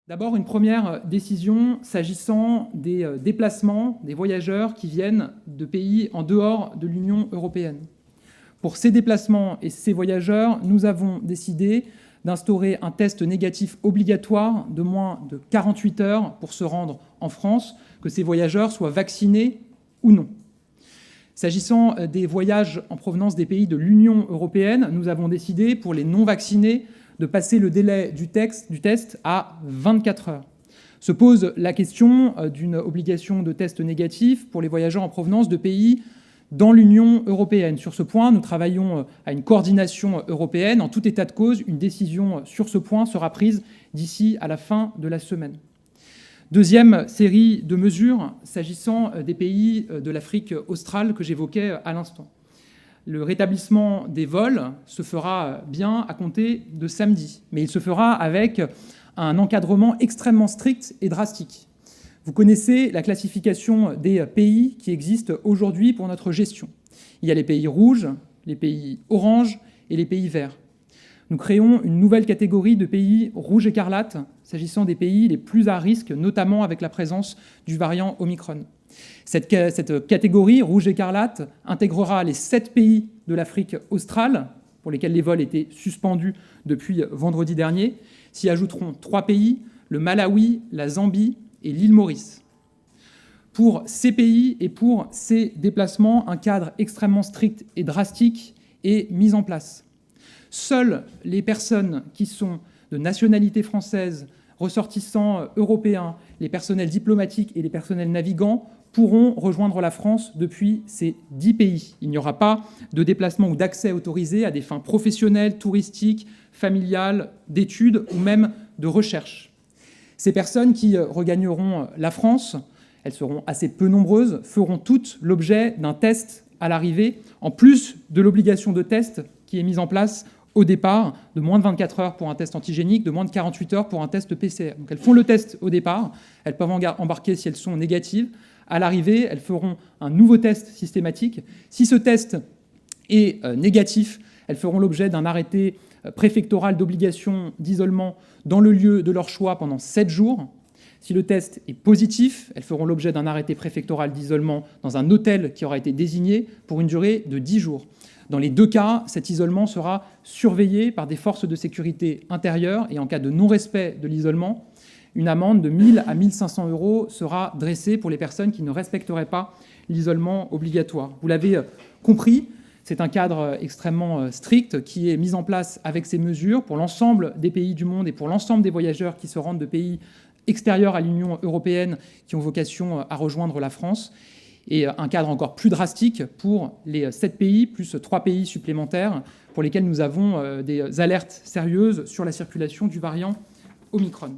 D'abord, une première décision s'agissant des déplacements des voyageurs qui viennent de pays en dehors de l'Union européenne. Pour ces déplacements et ces voyageurs, nous avons décidé d'instaurer un test négatif obligatoire de moins de 48 heures pour se rendre en France, que ces voyageurs soient vaccinés ou non. S'agissant des voyages en provenance des pays de l'Union européenne, nous avons décidé, pour les non-vaccinés, de passer le délai du test à 24 heures. Se pose la question d'une obligation de test négatif pour les voyageurs en provenance de pays dans l'Union européenne. Sur ce point, nous travaillons à une coordination européenne. En tout état de cause, une décision sur ce point sera prise d'ici à la fin de la semaine. Deuxième série de mesures s'agissant des pays de l'Afrique australe que j'évoquais à l'instant. Le rétablissement des vols se fera bien à compter de samedi, mais il se fera avec un encadrement extrêmement strict et drastique. Vous connaissez la classification des pays qui existent aujourd'hui pour notre gestion. Il y a les pays rouges, les pays oranges et les pays verts. Nous créons une nouvelle catégorie de pays rouge écarlate, s'agissant des pays les plus à risque, notamment avec la présence du variant Omicron. Cette catégorie rouge écarlate intégrera les 7 pays de l'Afrique australe, pour lesquels les vols étaient suspendus depuis vendredi dernier. S'y ajouteront 3 pays, le Malawi, la Zambie et l'île Maurice. Pour ces pays et pour ces déplacements, un cadre extrêmement strict et drastique est mis en place. Seules les personnes qui sont de nationalité française, ressortissants européens, les personnels diplomatiques et les personnels navigants pourront rejoindre la France depuis ces 10 pays. Il n'y aura pas de déplacement ou d'accès autorisé à des fins professionnelles, touristiques, familiales, d'études ou même de recherche. Ces personnes qui regagneront la France, elles seront assez peu nombreuses, feront toutes l'objet d'un test à l'arrivée, en plus de l'obligation de test qui est mise en place au départ, de moins de 24 heures pour un test antigénique, de moins de 48 heures pour un test PCR. Donc elles font le test au départ, elles peuvent embarquer si elles sont négatives. À l'arrivée, elles feront un nouveau test systématique. Si ce test est négatif, elles feront l'objet d'un arrêté préfectoral d'obligation d'isolement dans le lieu de leur choix pendant 7 jours. Si le test est positif, elles feront l'objet d'un arrêté préfectoral d'isolement dans un hôtel qui aura été désigné pour une durée de 10 jours. Dans les 2 cas, cet isolement sera surveillé par des forces de sécurité intérieure et en cas de non-respect de l'isolement, une amende de 1 000 à 1 500 € sera dressée pour les personnes qui ne respecteraient pas l'isolement obligatoire. Vous l'avez compris, c'est un cadre extrêmement strict qui est mis en place avec ces mesures pour l'ensemble des pays du monde et pour l'ensemble des voyageurs qui se rendent de pays extérieurs à l'Union européenne qui ont vocation à rejoindre la France, et un cadre encore plus drastique pour les 7 pays, plus 3 pays supplémentaires, pour lesquels nous avons des alertes sérieuses sur la circulation du variant Omicron.